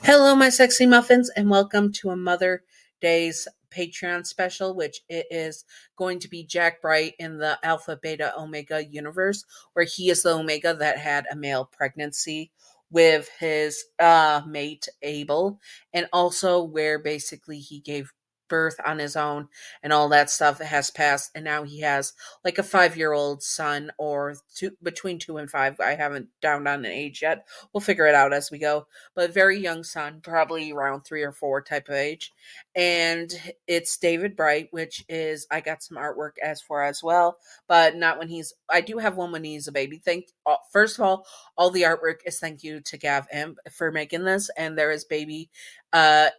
Hello, my sexy muffins, and welcome to a Mother Day's Patreon special, which it is going to be Jack Bright in the Alpha Beta Omega universe, where he is the Omega that had a male pregnancy with his mate Abel, and also where basically he gave birth on his own and all that stuff has passed, and now he has like a 5-year-old son, or between 2 and 5. I haven't downed on an age yet. We'll figure it out as we go, but very young son, probably around 3 or 4 type of age. And it's David Bright, which is, I got some artwork as for as well, but not when I do have one when he's a baby. First of all the artwork is thank you to Gav Imp for making this. And there is baby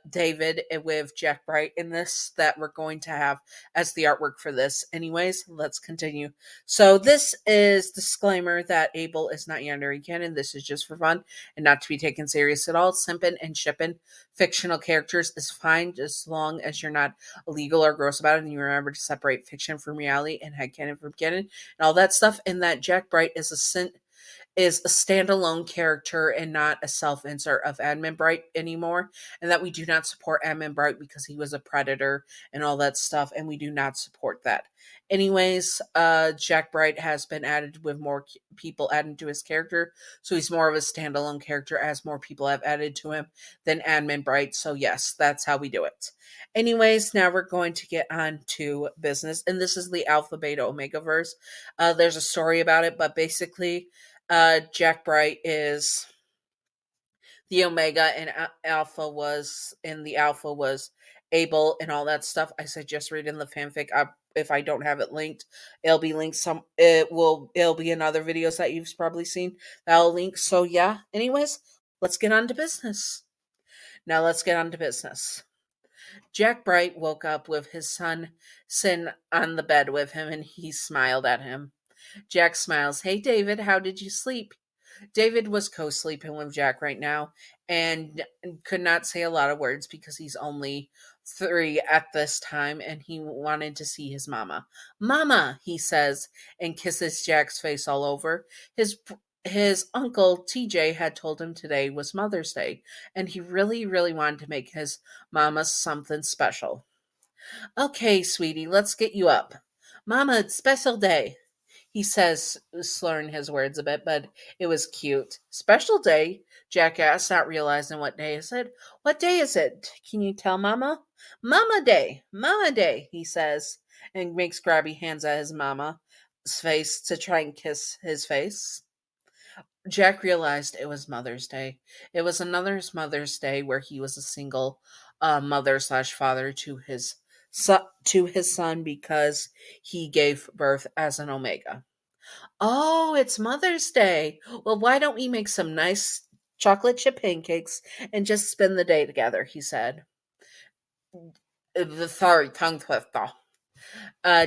David with Jack Bright in this that we're going to have as the artwork for this. Anyways, let's continue. So this is disclaimer that Abel is not yonder canon. This is just for fun and not to be taken serious at all. Simping and shipping fictional characters is fine as long as you're not illegal or gross about it, and you remember to separate fiction from reality and headcanon from canon and all that stuff. And that Jack Bright is a standalone character and not a self-insert of Admin Bright anymore, and that we do not support Admin Bright because he was a predator and all that stuff, and we do not support that. Anyways, Jack Bright has been added with more people added to his character, so he's more of a standalone character as more people have added to him than Admin Bright, so yes, that's how we do it. Anyways, now we're going to get on to business, and this is the Alpha Beta Omega verse. There's a story about it, but basically Jack Bright is the Omega, and Alpha was Abel and all that stuff. I suggest reading the fanfic. If I don't have it linked, it'll be linked. It'll be in other videos that you've probably seen. That'll link. So yeah. Anyways, let's get on to business. Now let's get on to business. Jack Bright woke up with his son Sin on the bed with him, and he smiled at him. Jack smiles. Hey, David, how did you sleep? David was co-sleeping with Jack right now and could not say a lot of words because he's only 3 at this time, and he wanted to see his mama. Mama, he says, and kisses Jack's face all over. His uncle TJ had told him today was Mother's Day, and he really, really wanted to make his mama something special. Okay, sweetie, let's get you up. Mama, it's special day. He says, slurring his words a bit, but it was cute. Special day? Jack asked, not realizing what day is it. What day is it? Can you tell, Mama? Mama Day, he says, and makes grabby hands at his mama's face to try and kiss his face. Jack realized it was Mother's Day. It was another Mother's Day where he was a single mother/father to his son because he gave birth as an Omega. Oh, it's Mother's Day. Well, why don't we make some nice chocolate chip pancakes and just spend the day together, he said. Sorry, tongue twister.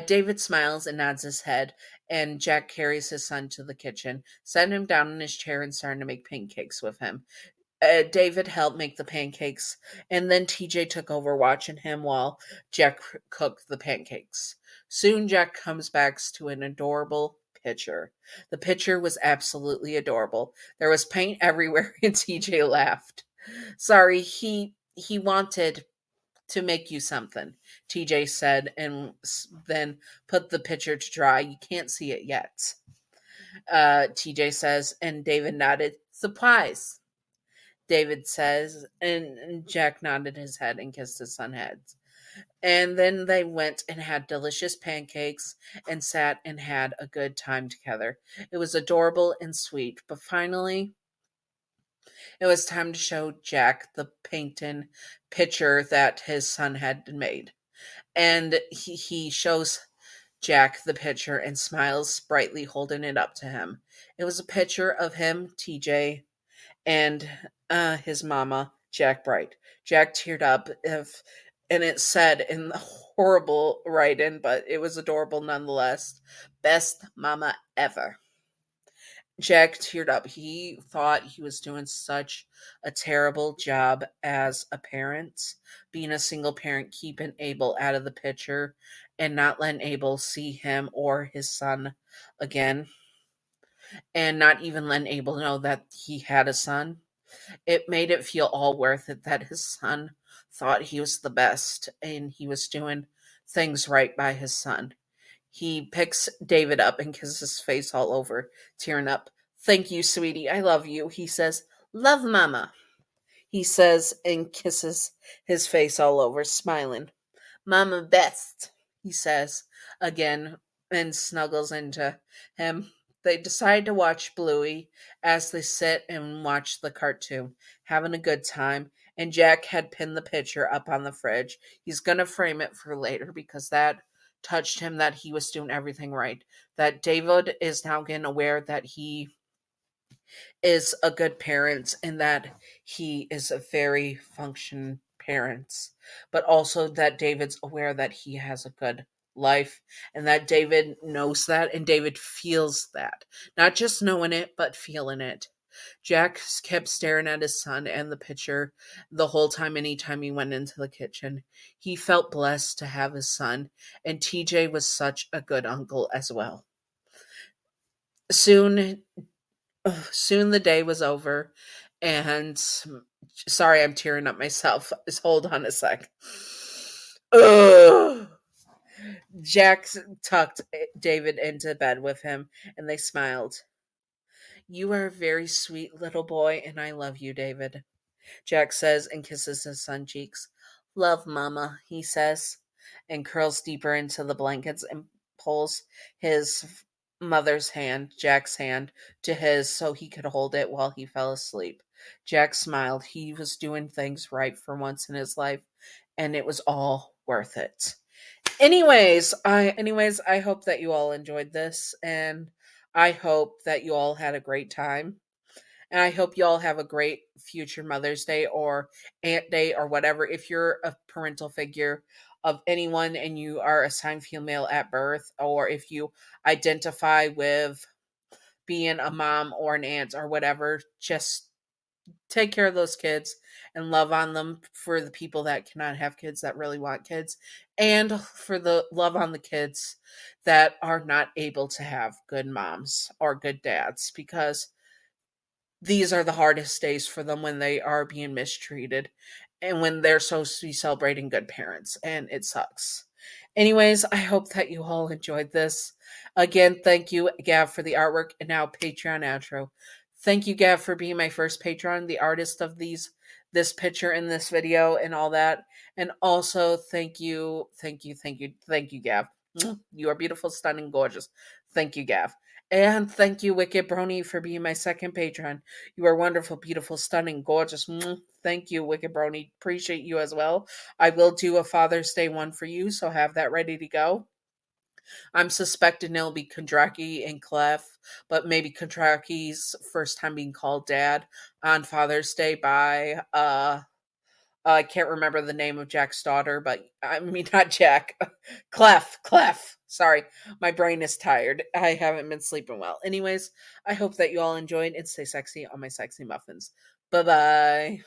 David smiles and nods his head, and Jack carries his son to the kitchen, setting him down in his chair and starting to make pancakes with him. David helped make the pancakes, and then TJ took over watching him while Jack cooked the pancakes. Soon Jack comes back to an adorable picture. The picture was absolutely adorable. There was paint everywhere, and TJ laughed. Sorry, he wanted to make you something, TJ said, and then put the picture to dry. You can't see it yet, TJ says, and David nodded. Surprise, David says, and Jack nodded his head and kissed his son's head. And then they went and had delicious pancakes and sat and had a good time together. It was adorable and sweet, but finally it was time to show Jack the painting picture that his son had made. And he shows Jack the picture and smiles brightly, holding it up to him. It was a picture of him, TJ, and his mama, Jack Bright. Jack teared up, and it said in the horrible writing, but it was adorable nonetheless, best mama ever. Jack teared up. He thought he was doing such a terrible job as a parent, being a single parent, keeping Abel out of the picture and not letting Abel see him or his son again, and not even letting Abel know that he had a son. It made it feel all worth it that his son thought he was the best and he was doing things right by his son. He picks David up and kisses his face all over, tearing up. "Thank you, sweetie. I love you," he says. "Love, Mama," he says, and kisses his face all over, smiling. "Mama best," he says again and snuggles into him. They decide to watch Bluey as they sit and watch the cartoon, having a good time. And Jack had pinned the picture up on the fridge. He's going to frame it for later because that touched him, that he was doing everything right. That David is now getting aware that he is a good parent and that he is a very functioning parent, but also that David's aware that he has a good life and that David knows that and David feels that. Not just knowing it, but feeling it. Jack kept staring at his son and the picture the whole time, anytime he went into the kitchen. He felt blessed to have his son, and TJ was such a good uncle as well. Soon Soon the day was over, and sorry, I'm tearing up myself. Just hold on a sec. Ugh. Jack tucked David into bed with him, and they smiled. "You are a very sweet little boy, and I love you, David," Jack says and kisses his son's cheeks. "Love, Mama," he says, and curls deeper into the blankets and pulls his mother's hand, Jack's hand, to his so he could hold it while he fell asleep. Jack smiled. He was doing things right for once in his life, and it was all worth it. Anyways, I hope that you all enjoyed this, and I hope that you all had a great time. And I hope you all have a great future Mother's Day or Aunt Day or whatever. If you're a parental figure of anyone and you are assigned female at birth, or if you identify with being a mom or an aunt or whatever, just take care of those kids and love on them. For the people that cannot have kids, that really want kids, and for the love on the kids that are not able to have good moms or good dads, because these are the hardest days for them when they are being mistreated and when they're supposed to be celebrating good parents, and it sucks. Anyways, I hope that you all enjoyed this. Again, thank you, Gav, for the artwork, and now Patreon outro. Thank you, Gav, for being my first patron, the artist of this picture in this video and all that. And also thank you, Gav. You are beautiful, stunning, gorgeous. Thank you, Gav. And thank you, Wicked Brony, for being my second patron. You are wonderful, beautiful, stunning, gorgeous. Thank you, Wicked Brony. Appreciate you as well. I will do a Father's Day one for you, so have that ready to go. I'm suspecting it'll be Kondraki and Clef, but maybe Kondraki's first time being called Dad on Father's Day by I can't remember the name of Jack's daughter, but I mean, not Jack. Clef. Sorry, my brain is tired. I haven't been sleeping well. Anyways, I hope that you all enjoyed and stay sexy on my sexy muffins. Bye bye.